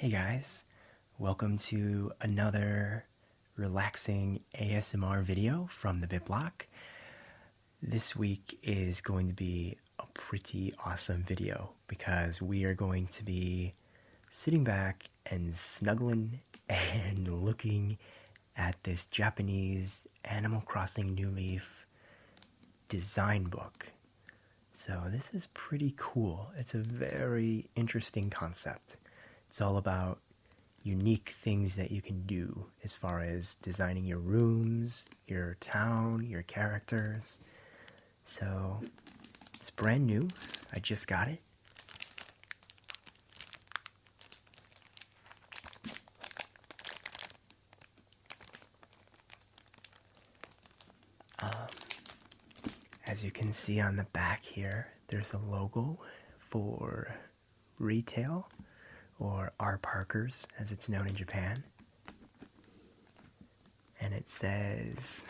Hey guys, welcome to another relaxing ASMR video from TheBitBlock. This week is going to be a pretty awesome video because we are going to be sitting back and snuggling and looking at this Japanese Animal Crossing New Leaf design book. So this is pretty cool. It's a very interesting concept. It's all about unique things that you can do as far as designing your rooms, your town, your characters. So it's brand new. I just got it. As you can see on the back here, there's a logo for retail, or R. Parker's as it's known in Japan. And it says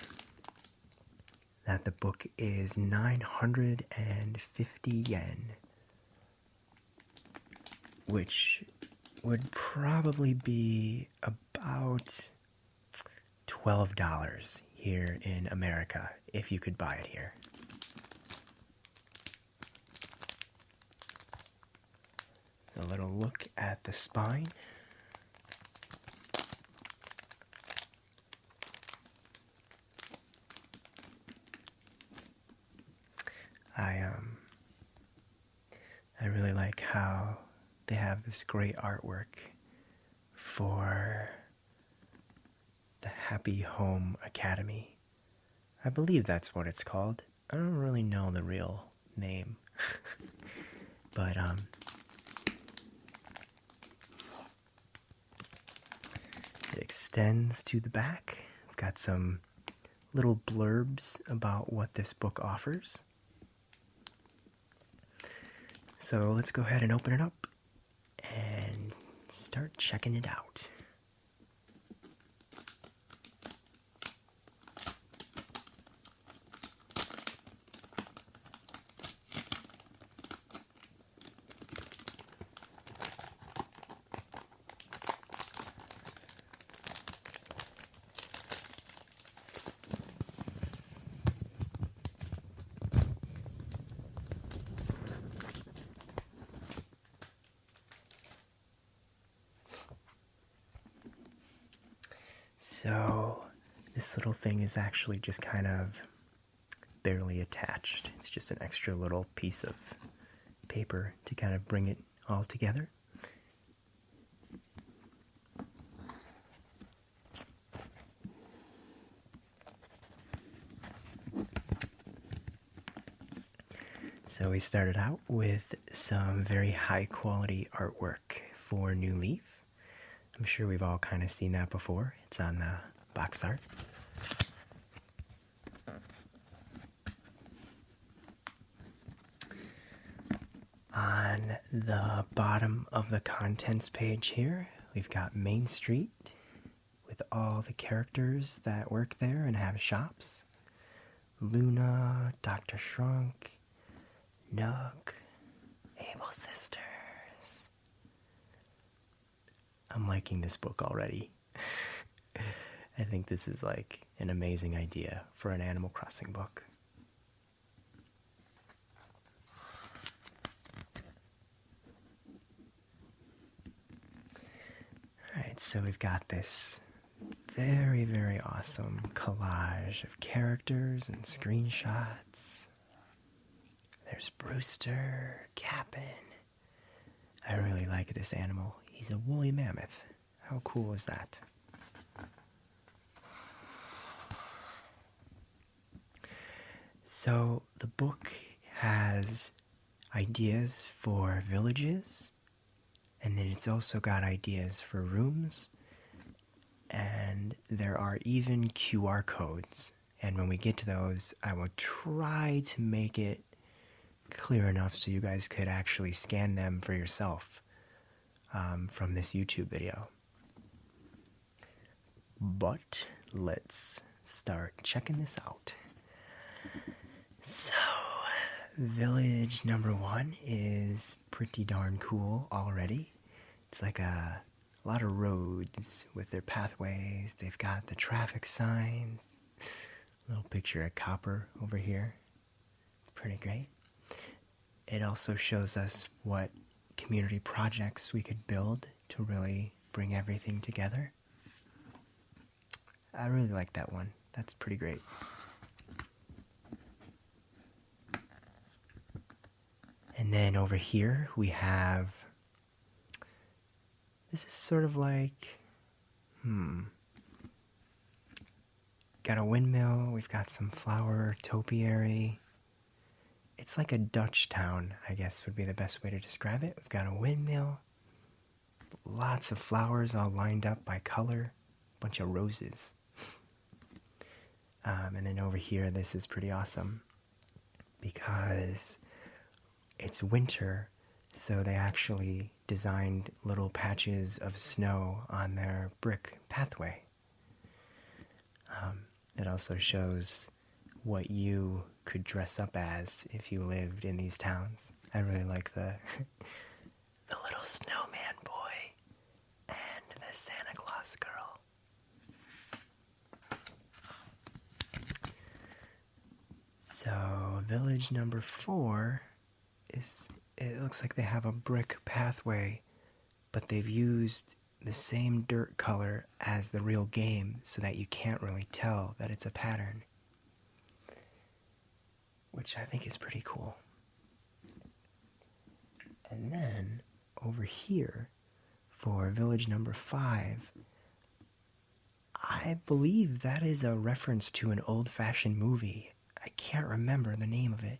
that the book is 950 yen, which would probably be about $12 here in America if you could buy it here. A little look at the spine. I really like how they have this great artwork for the Happy Home Academy. I believe that's what it's called. I don't really know the real name. But it extends to the back. I've got some little blurbs about what this book offers. So let's go ahead and open it up and start checking it out. So this little thing is actually just kind of barely attached. It's just an extra little piece of paper to kind of bring it all together. So we started out with some very high quality artwork for New Leaf. I'm sure we've all kind of seen that before. It's on the box art. On the bottom of the contents page here, we've got Main Street with all the characters that work there and have shops. Luna, Dr. Shrunk, Nook, Able Sisters. I'm liking this book already. I think this is like an amazing idea for an Animal Crossing book. Alright, so we've got this very, very awesome collage of characters and screenshots. There's Brewster, Cap'n. I really like this animal. He's a woolly mammoth. How cool is that? So the book has ideas for villages, and then it's also got ideas for rooms, and there are even QR codes. And when we get to those, I will try to make it clear enough so you guys could actually scan them for yourself from this YouTube video. But let's start checking this out. So, village number 1 is pretty darn cool already. It's like a A lot of roads with their pathways. They've got the traffic signs. Little picture of copper over here. Pretty great. It also shows us what community projects we could build to really bring everything together. I really like that one. That's pretty great. And then over here we have, this is sort of like, got a windmill, we've got some flower topiary. It's like a Dutch town, I guess would be the best way to describe it. We've got a windmill, lots of flowers all lined up by color, a bunch of roses. And then over here, this is pretty awesome because it's winter, so they actually designed little patches of snow on their brick pathway. It also shows what you could dress up as if you lived in these towns. I really like the the little snowman boy and the Santa Claus girl. So village number 4 is, it looks like they have a brick pathway, but they've used the same dirt color as the real game so that you can't really tell that it's a pattern, which I think is pretty cool. And then over here for village number 5, I believe that is a reference to an old-fashioned movie. I can't remember the name of it,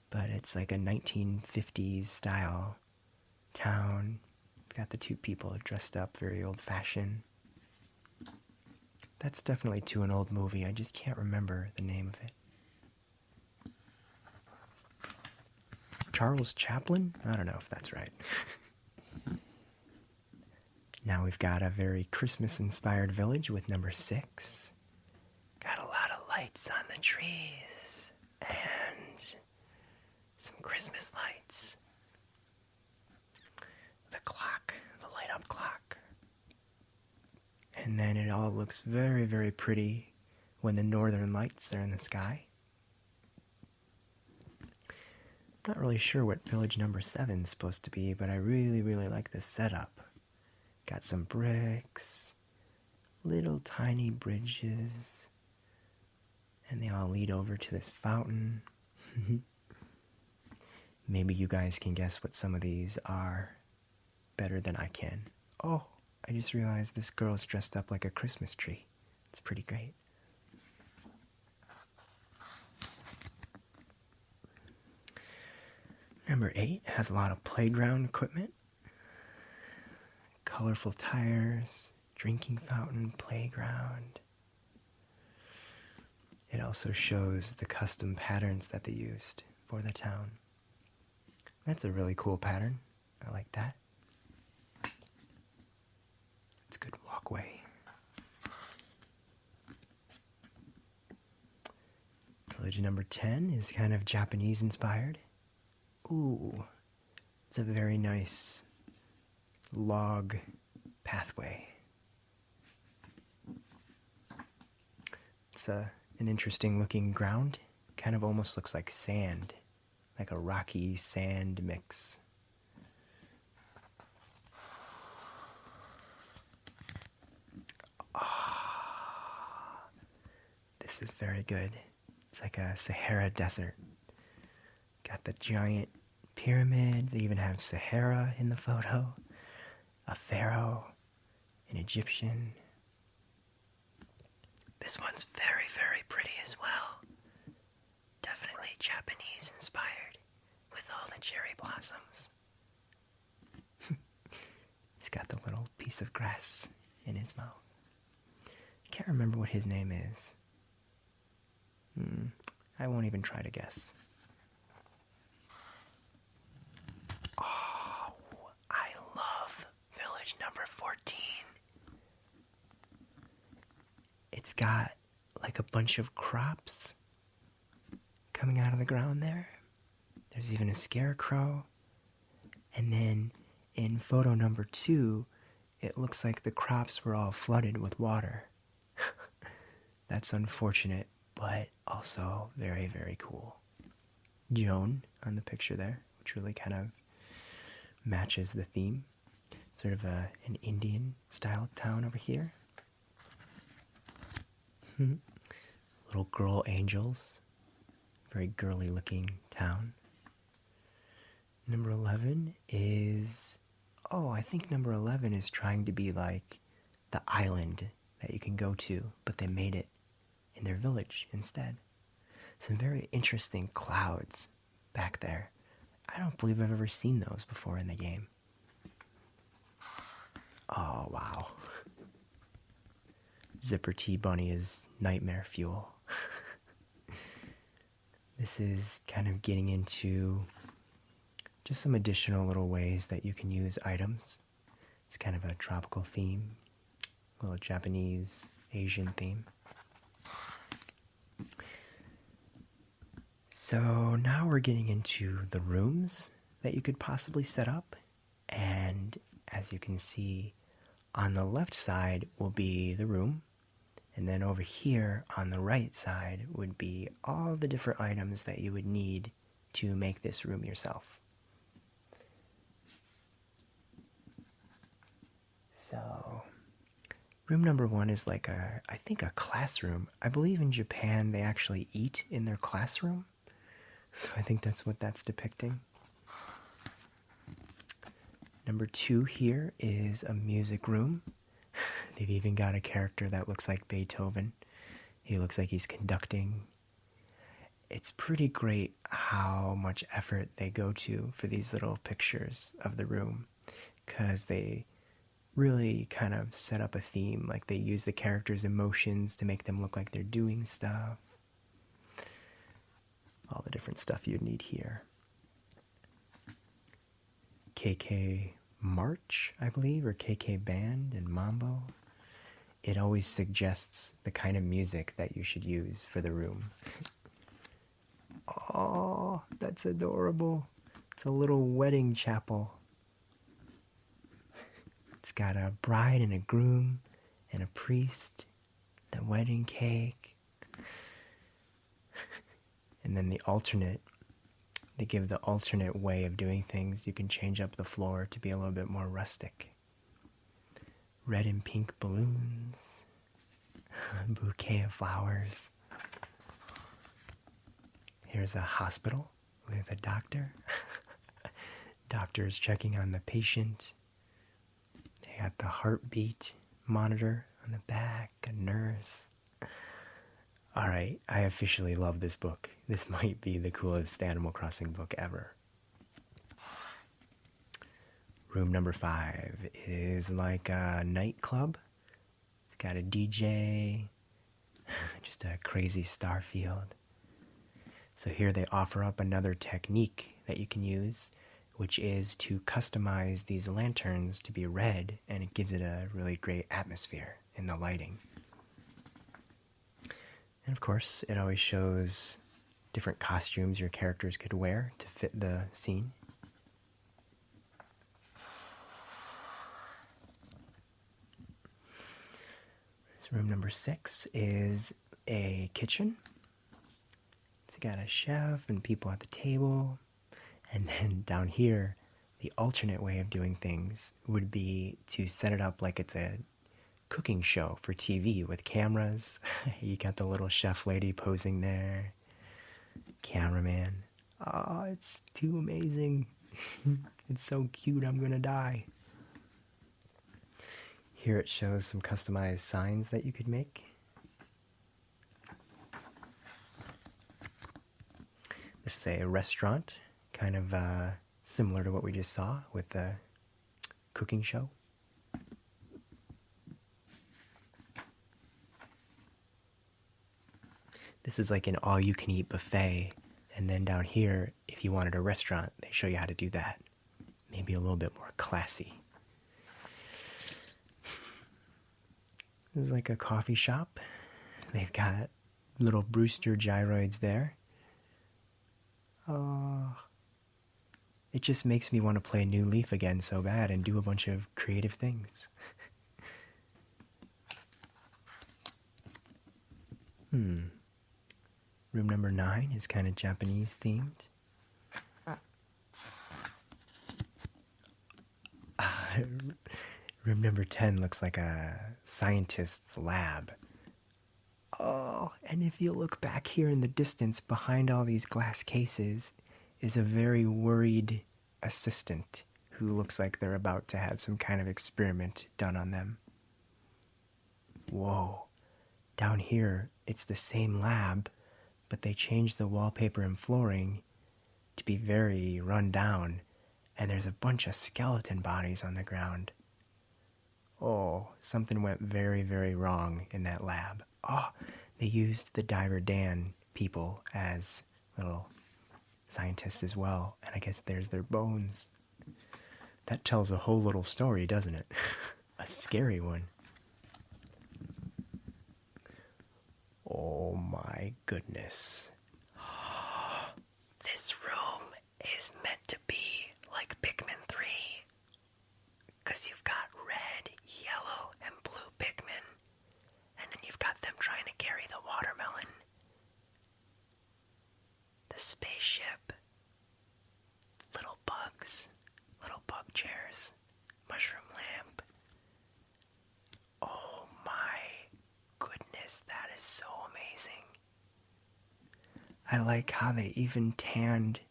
but it's like a 1950s style town. Got the two people dressed up very old-fashioned. That's definitely to an old movie. I just can't remember the name of it. Charles Chaplin? I don't know if that's right. Now we've got a very Christmas-inspired village with number 6. Got a lot of lights on the trees and some Christmas lights. The clock, the light-up clock. And then it all looks very, very pretty when the northern lights are in the sky. Not really sure what village number 7 is supposed to be, but I really, really like this setup. Got some bricks, little tiny bridges, and they all lead over to this fountain. Maybe you guys can guess what some of these are better than I can. Oh, I just realized this girl's dressed up like a Christmas tree. It's pretty great. Number 8 has a lot of playground equipment. Colorful tires, drinking fountain, playground. It also shows the custom patterns that they used for the town. That's a really cool pattern. I like that. It's a good walkway. Village number 10 is kind of Japanese inspired. Ooh, it's a very nice log pathway. It's an interesting looking ground. Kind of almost looks like sand, like a rocky sand mix. This is very good. It's like a Sahara desert. Got the giant pyramid. They even have Sahara in the photo. A pharaoh, an Egyptian. This one's very, very pretty as well. Definitely Japanese inspired with all the cherry blossoms. He's got the little piece of grass in his mouth. Can't remember what his name is. I won't even try to guess. Oh, I love village number 14. It's got like a bunch of crops coming out of the ground there. There's even a scarecrow. And then in photo number 2, it looks like the crops were all flooded with water. That's unfortunate, but also very, very cool. Joan on the picture there, which really kind of matches the theme. Sort of an Indian style town over here. Little girl angels. Very girly looking town. Number 11 is... Oh, I think number 11 is trying to be like the island that you can go to, but they made it in their village instead. Some very interesting clouds back there. I don't believe I've ever seen those before in the game. Oh, wow. Zipper T Bunny is nightmare fuel. This is kind of getting into just some additional little ways that you can use items. It's kind of a tropical theme, a little Japanese, Asian theme. So now we're getting into the rooms that you could possibly set up. And as you can see, on the left side will be the room. And then over here on the right side would be all the different items that you would need to make this room yourself. So, room number 1 is like I think a classroom. I believe in Japan they actually eat in their classroom. So I think that's what that's depicting. Number 2 here is a music room. They've even got a character that looks like Beethoven. He looks like he's conducting. It's pretty great how much effort they go to for these little pictures of the room, because they really kind of set up a theme. Like they use the characters' emotions to make them look like they're doing stuff. All the different stuff you'd need here. KK March, I believe, or KK Band and Mambo. It always suggests the kind of music that you should use for the room. Oh, that's adorable. It's a little wedding chapel. It's got a bride and a groom and a priest, the wedding cake. And then the alternate, they give the alternate way of doing things. You can change up the floor to be a little bit more rustic. Red and pink balloons, a bouquet of flowers. Here's a hospital with a doctor. Doctor's checking on the patient. They got the heartbeat monitor on the back, a nurse. All right, I officially love this book. This might be the coolest Animal Crossing book ever. Room number 5 is like a nightclub. It's got a DJ, just a crazy star field. So here they offer up another technique that you can use, which is to customize these lanterns to be red, and it gives it a really great atmosphere in the lighting. And of course, it always shows different costumes your characters could wear to fit the scene. Room number 6 is a kitchen. It's got a chef and people at the table. And then down here, the alternate way of doing things would be to set it up like it's a cooking show for TV with cameras. You got the little chef lady posing there. Cameraman. Oh, it's too amazing. It's so cute, I'm gonna die. Here it shows some customized signs that you could make. This is a restaurant, kind of similar to what we just saw with the cooking show. This is like an all-you-can-eat buffet, and then down here, if you wanted a restaurant, they show you how to do that. Maybe a little bit more classy. This is like a coffee shop. They've got little Brewster gyroids there. Oh, It just makes me want to play New Leaf again so bad and do a bunch of creative things. Room number 9 is kind of Japanese themed. Room number 10 looks like a scientist's lab. Oh, and if you look back here in the distance behind all these glass cases is a very worried assistant who looks like they're about to have some kind of experiment done on them. Whoa. Down here, it's the same lab, but they changed the wallpaper and flooring to be very run down, and there's a bunch of skeleton bodies on the ground. Oh, something went very, very wrong in that lab. Oh, they used the Diver Dan people as little scientists as well, and I guess there's their bones. That tells a whole little story, doesn't it? A scary one. Oh my goodness. This room is meant to be like Pikmin 3. Because you've got red, yellow, and blue Pikmin. And then you've got them trying to carry the watermelon. The spaceship. Little bugs. Little bug chairs. Mushroom lamp. Oh my goodness, that is so amazing. I like how they even tanned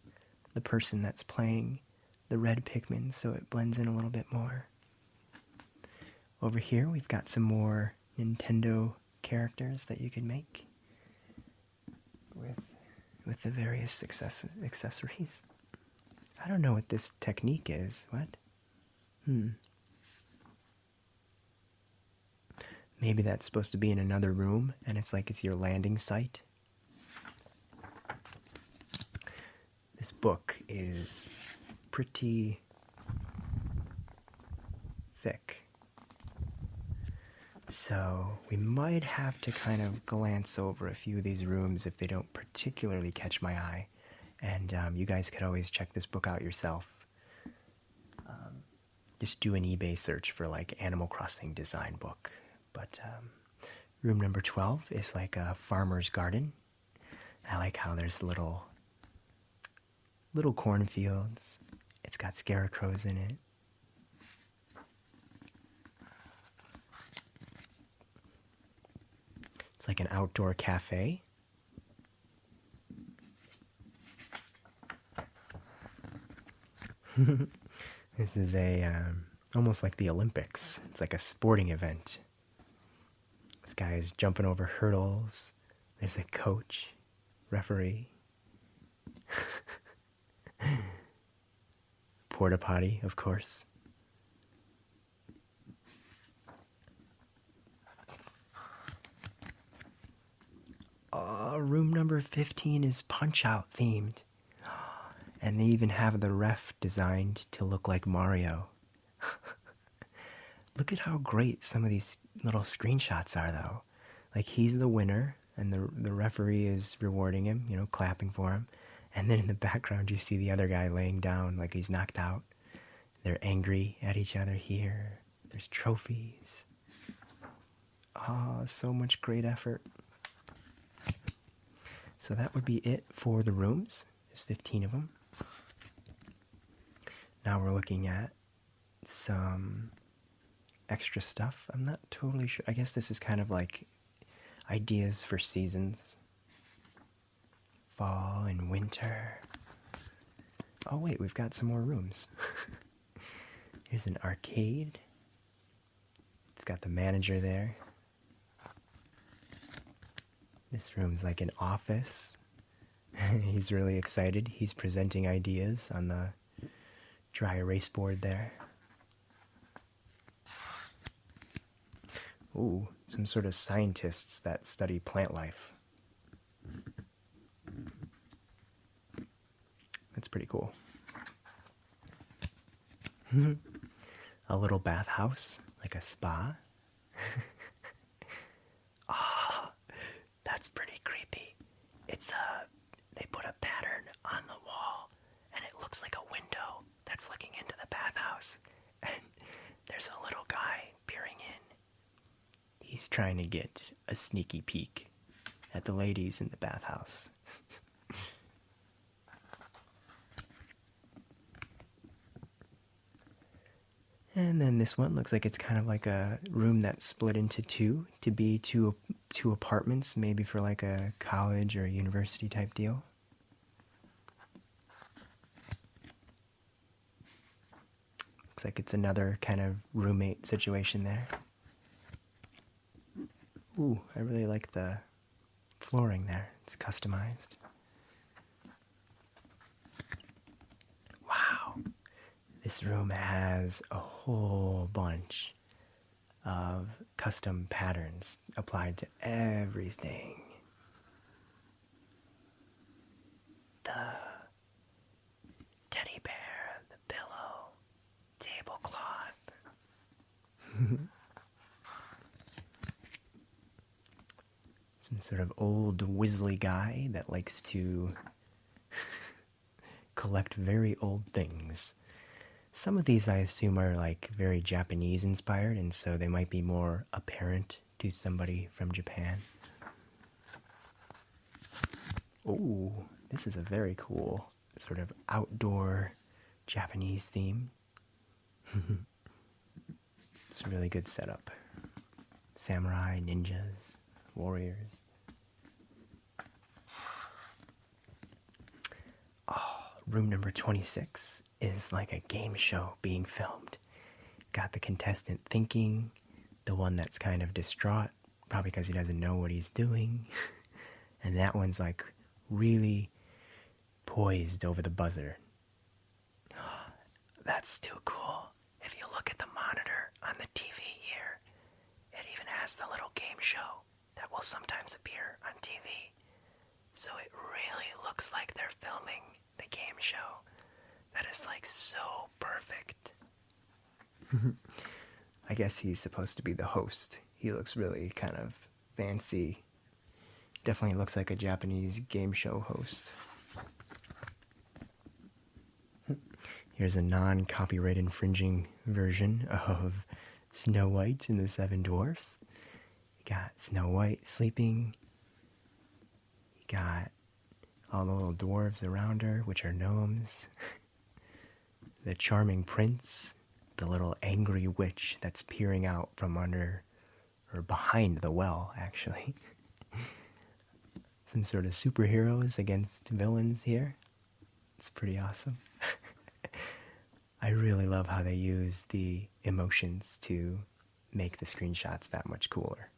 the person that's playing the red Pikmin so it blends in a little bit more. Over here we've got some more Nintendo characters that you can make with the various accessories. I don't know what this technique is. What? Maybe that's supposed to be in another room and it's like it's your landing site. This book is pretty thick, so we might have to kind of glance over a few of these rooms if they don't particularly catch my eye, and you guys could always check this book out yourself. Just do an eBay search for like Animal Crossing design book. But room number 12 is like a farmer's garden. I like how there's little cornfields. It's got scarecrows in it. It's like an outdoor cafe. This is almost like the Olympics. It's like a sporting event. This guy is jumping over hurdles. There's a coach, referee. Porta potty, of course. Room number 15 is Punch-Out themed. And they even have the ref designed to look like Mario. Look at how great some of these little screenshots are, though. Like, he's the winner, and the referee is rewarding him, you know, clapping for him. And then in the background, you see the other guy laying down like he's knocked out. They're angry at each other here. There's trophies. Oh, so much great effort. So that would be it for the rooms. There's 15 of them. Now we're looking at some extra stuff. I'm not totally sure. I guess this is kind of like ideas for seasons. Fall and winter. Oh wait, we've got some more rooms. Here's an arcade. It's got the manager there. This room's like an office. He's really excited. He's presenting ideas on the dry erase board there. Ooh, some sort of scientists that study plant life. That's pretty cool. A little bathhouse, like a spa. Oh, that's pretty creepy. They put a pattern on the wall, and it looks like a window. that's looking into the bathhouse. And there's a little guy peering in. He's trying to get a sneaky peek at the ladies in the bathhouse. And then this one looks like it's kind of like a room that's split into two to be two apartments, maybe for like a college or a university type deal. Looks like it's another kind of roommate situation there. Ooh, I really like the flooring there. It's customized. Wow. This room has a whole bunch of custom patterns applied to everything. The teddy bear, the pillow, tablecloth. Some sort of old Weasley guy that likes to collect very old things. Some of these I assume are like very Japanese inspired, and so they might be more apparent to somebody from Japan. Oh, this is a very cool sort of outdoor Japanese theme. It's a really good setup. Samurai, ninjas, warriors. Oh, room number 26 is like a game show being filmed. Got the contestant thinking, the one that's kind of distraught, probably because he doesn't know what he's doing. And that one's like really poised over the buzzer. That's too cool. If you look at the monitor on the TV here, it even has the little game show that will sometimes appear on TV. So it really looks like they're filming the game show. That is like so perfect. I guess he's supposed to be the host. He looks really kind of fancy. Definitely looks like a Japanese game show host. Here's a non-copyright infringing version of Snow White and the Seven Dwarfs. You got Snow White sleeping. You got all the little dwarves around her, which are gnomes. The charming prince. The little angry witch that's peering out from under, or behind the well, actually. Some sort of superheroes against villains here. It's pretty awesome. I really love how they use the emotions to make the screenshots that much cooler.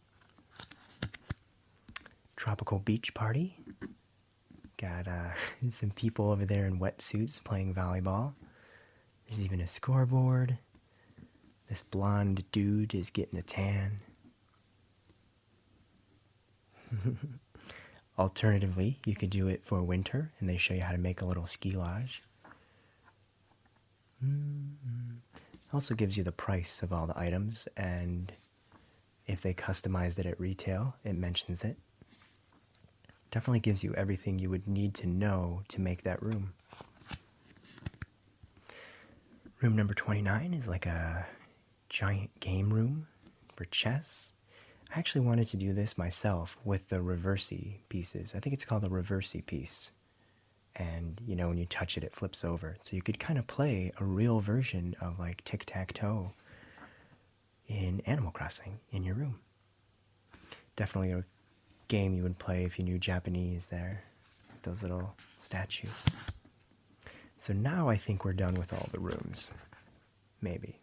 Tropical beach party. Got some people over there in wetsuits playing volleyball. There's even a scoreboard. This blonde dude is getting a tan. Alternatively, you could do it for winter, and they show you how to make a little ski lodge. Also gives you the price of all the items, and if they customized it at retail, it mentions it. Definitely gives you everything you would need to know to make that room. Room number 29 is like a giant game room for chess. I actually wanted to do this myself with the reversey pieces. I think it's called a reversey piece. And, you know, when you touch it, it flips over. So you could kind of play a real version of like tic-tac-toe in Animal Crossing in your room. Definitely a game you would play if you knew Japanese there. Those little statues. So now I think we're done with all the rooms. Maybe.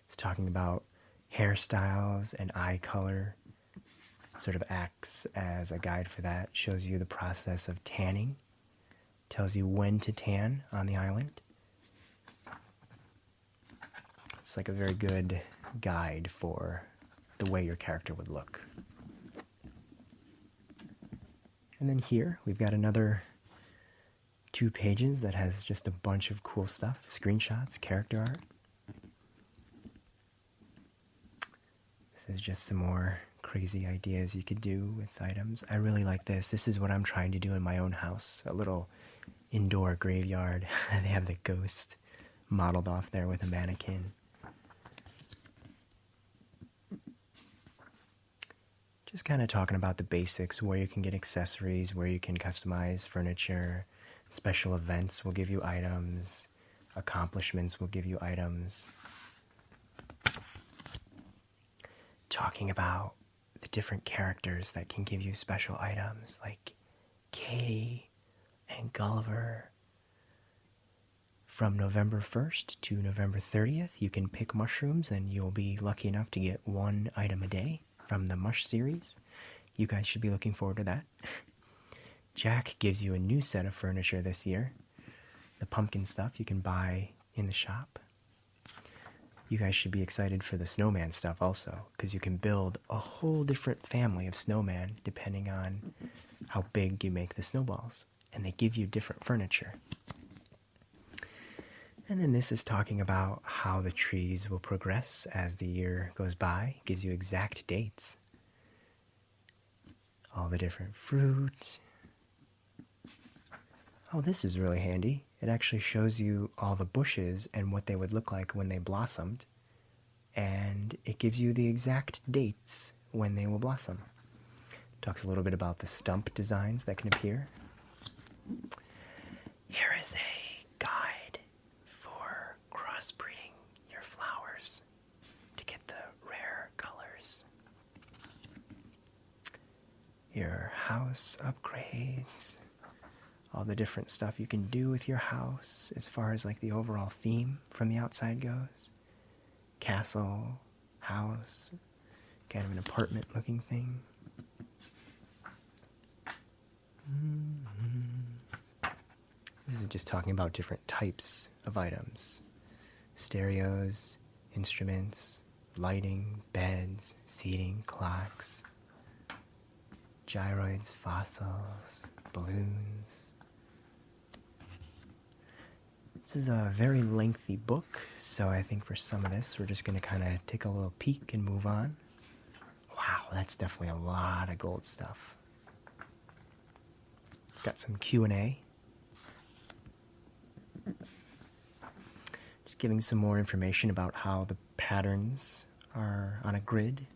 It's talking about hairstyles and eye color. Sort of acts as a guide for that. Shows you the process of tanning. Tells you when to tan on the island. It's like a very good guide for the way your character would look. And then here we've got another 2 pages that has just a bunch of cool stuff. Screenshots, character art. This is just some more crazy ideas you could do with items. I really like this. This is what I'm trying to do in my own house. A little indoor graveyard. They have the ghost modeled off there with a mannequin. Just kind of talking about the basics, where you can get accessories, where you can customize furniture. Special events will give you items. Accomplishments will give you items. Talking about the different characters that can give you special items, like Katie and Gulliver. From November 1st to November 30th, you can pick mushrooms and you'll be lucky enough to get one item a day from the Mush series. You guys should be looking forward to that. Jack gives you a new set of furniture this year. The pumpkin stuff you can buy in the shop. You guys should be excited for the snowman stuff also, because you can build a whole different family of snowman depending on how big you make the snowballs. And they give you different furniture. And then this is talking about how the trees will progress as the year goes by. It gives you exact dates. All the different fruit. Oh, this is really handy. It actually shows you all the bushes and what they would look like when they blossomed. And it gives you the exact dates when they will blossom. Talks a little bit about the stump designs that can appear. Here is a guide for crossbreeding your flowers to get the rare colors. Your house upgrades. All the different stuff you can do with your house as far as like the overall theme from the outside goes. Castle, house, kind of an apartment looking thing. This is just talking about different types of items. Stereos, instruments, lighting, beds, seating, clocks, gyroids, fossils, balloons. This is a very lengthy book, so I think for some of this we're just going to kind of take a little peek and move on. Wow, that's definitely a lot of gold stuff. It's got some Q&A. Just giving some more information about how the patterns are on a grid.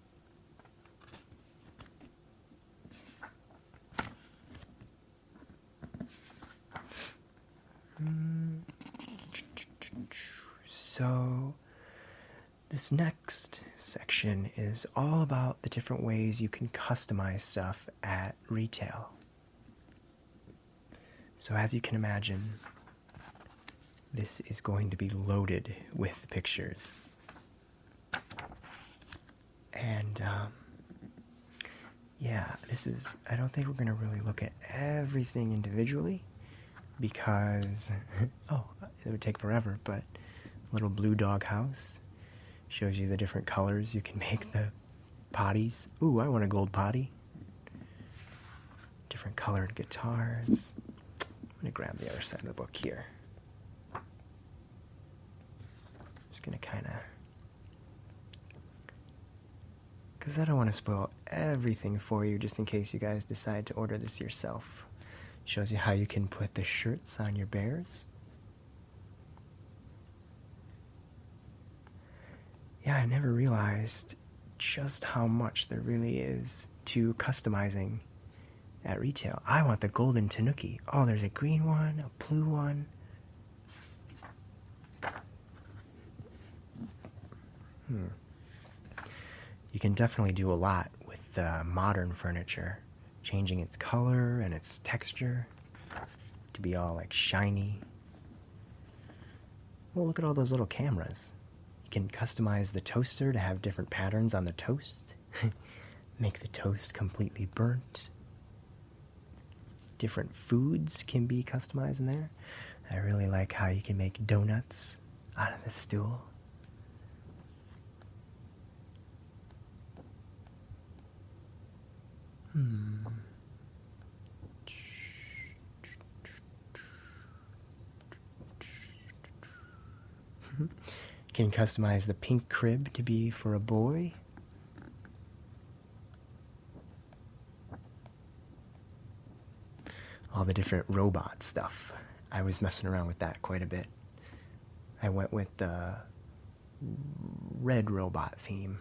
So this next section is all about the different ways you can customize stuff at retail. So as you can imagine, this is going to be loaded with pictures. And yeah, I don't think we're going to really look at everything individually because, oh, it would take forever, but little blue dog house shows you the different colors you can make the potties. Ooh, I want a gold potty. Different colored guitars. I'm going to grab the other side of the book here. Just going to kind of, because I don't want to spoil everything for you just in case you guys decide to order this yourself. Shows you how you can put the shirts on your bears. Yeah, I never realized just how much there really is to customizing at retail. I want the golden tanuki. Oh, there's a green one, a blue one. You can definitely do a lot with modern furniture, changing its color and its texture to be all like shiny. Well, look at all those little cameras. You can customize the toaster to have different patterns on the toast. Make the toast completely burnt. Different foods can be customized in there. I really like how you can make donuts out of the stool. Can customize the pink crib to be for a boy. All the different robot stuff. I was messing around with that quite a bit. I went with the red robot theme.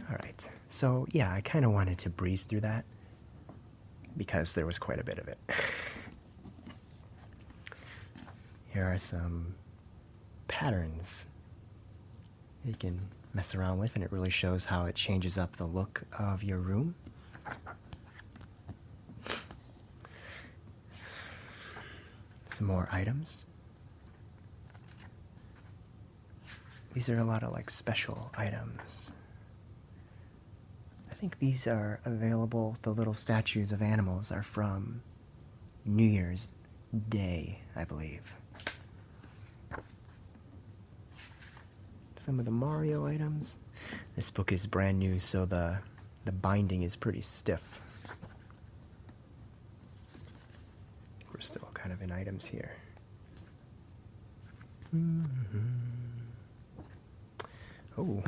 Alright, so yeah, I kind of wanted to breeze through that because there was quite a bit of it. Here are some patterns you can mess around with, and it really shows how it changes up the look of your room. Some more items. These are a lot of like special items. I think these are available, the little statues of animals are from New Year's Day, I believe. Some of the Mario items. This book is brand new, so the binding is pretty stiff. We're still kind of in items here. Oh.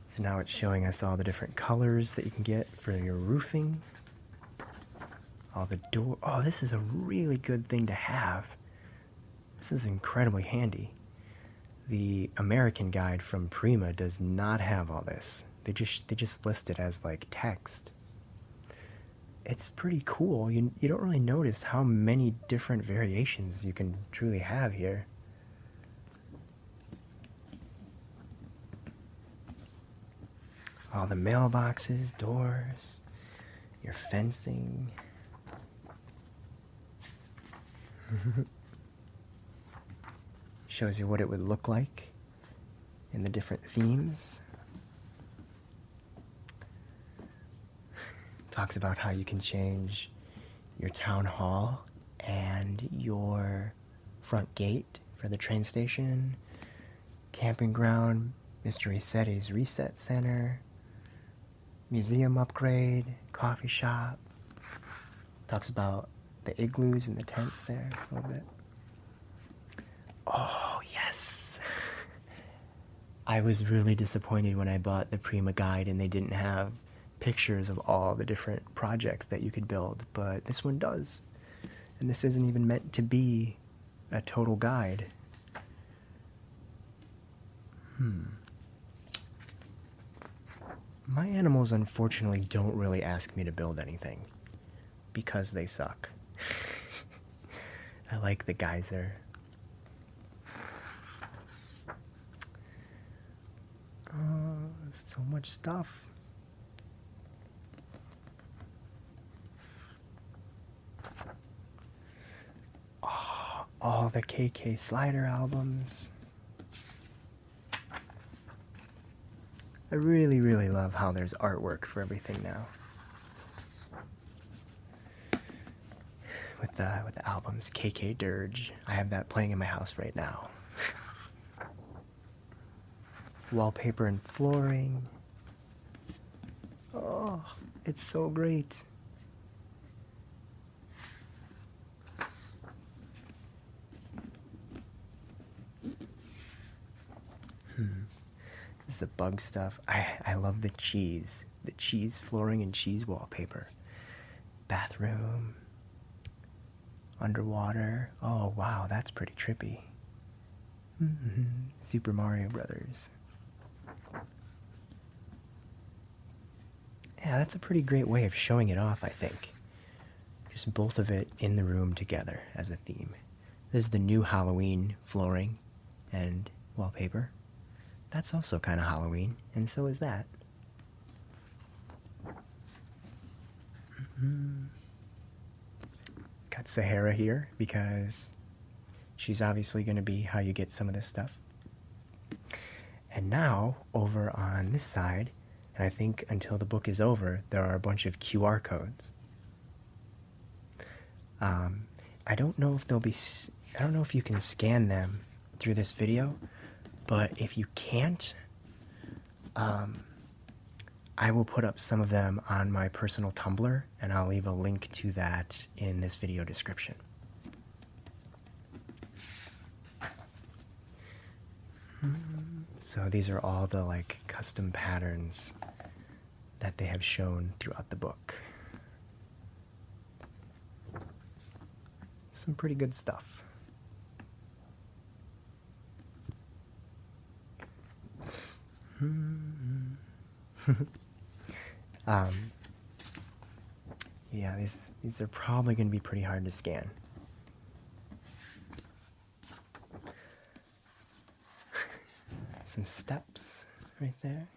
So now it's showing us all the different colors that you can get for your roofing. All the door. Oh, this is a really good thing to have. This is incredibly handy. The American guide from Prima does not have all this. They just list it as like text. It's pretty cool. You don't really notice how many different variations you can truly have here. All the mailboxes, doors, your fencing. Shows you what it would look like in the different themes. Talks about how you can change your town hall and your front gate for the train station, camping ground, Mr. Resetti's Reset Center, museum upgrade, coffee shop. Talks about the igloos and the tents there a little bit. Oh, yes! I was really disappointed when I bought the Prima guide and they didn't have pictures of all the different projects that you could build, but this one does. And this isn't even meant to be a total guide. My animals, unfortunately, don't really ask me to build anything because they suck. I like the geyser. Oh, so much stuff. Oh, all the KK Slider albums. I really, really love how there's artwork for everything now. With the albums, KK Dirge. I have that playing in my house right now. Wallpaper and flooring. Oh, it's so great. This is the bug stuff. I love the cheese flooring and cheese wallpaper. Bathroom. Underwater. Oh, wow, that's pretty trippy. Super Mario Brothers. Yeah, that's a pretty great way of showing it off, I think. Just both of it in the room together as a theme. There's the new Halloween flooring and wallpaper. That's also kind of Halloween, and so is that. Got Sahara here because she's obviously going to be how you get some of this stuff. And now, over on this side, and I think until the book is over, there are a bunch of QR codes. I don't know if I don't know if you can scan them through this video, but if you can't, I will put up some of them on my personal Tumblr, and I'll leave a link to that in this video description. So these are all the like custom patterns that they have shown throughout the book. some pretty good stuff. Yeah, these are probably going to be pretty hard to scan. Some steps right there.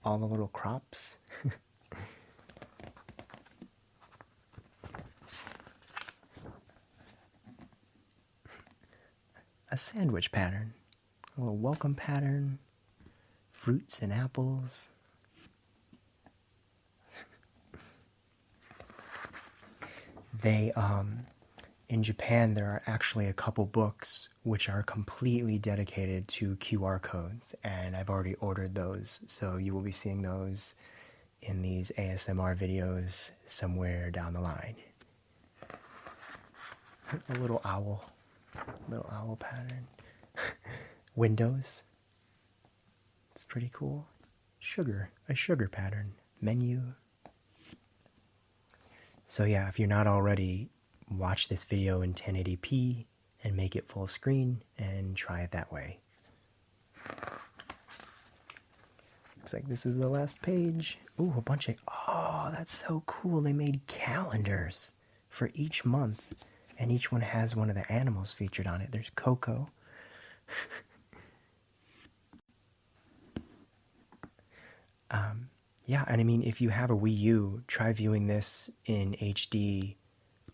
All the little crops. A sandwich pattern. A little welcome pattern. Fruits and apples. They, in Japan, there are actually a couple books which are completely dedicated to QR codes, and I've already ordered those, so you will be seeing those in these ASMR videos somewhere down the line. A little owl pattern. Windows. It's pretty cool. A sugar pattern. Menu. So yeah, if you're not already, watch this video in 1080p and make it full screen and try it that way. Looks like this is the last page. Ooh, a bunch of, oh, that's so cool. They made calendars for each month, and each one has one of the animals featured on it. There's Coco. Yeah, and I mean, if you have a Wii U, try viewing this in HD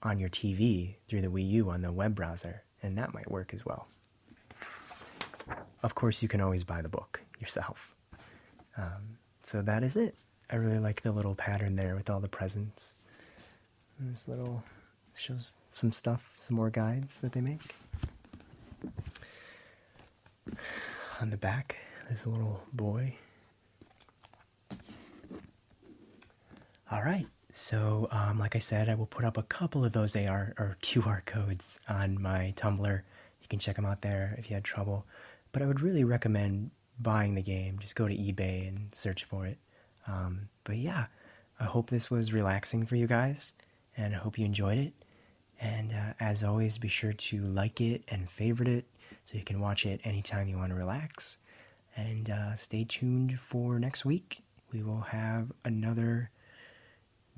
on your TV through the Wii U on the web browser, and that might work as well. Of course, you can always buy the book yourself. So that is it. I really like the little pattern there with all the presents. And this little shows some stuff, some more guides that they make. On the back, there's a little boy. All right, so like I said, I will put up a couple of those AR or QR codes on my Tumblr. You can check them out there if you had trouble. But I would really recommend buying the game. Just go to eBay and search for it. But yeah, I hope this was relaxing for you guys, and I hope you enjoyed it. And as always, be sure to like it and favorite it so you can watch it anytime you want to relax. And stay tuned for next week. We will have another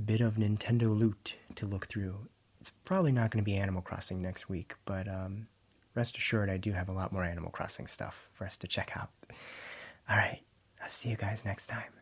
bit of Nintendo loot to look through. It's probably not going to be Animal Crossing next week, but rest assured I do have a lot more Animal Crossing stuff for us to check out. Alright, I'll see you guys next time.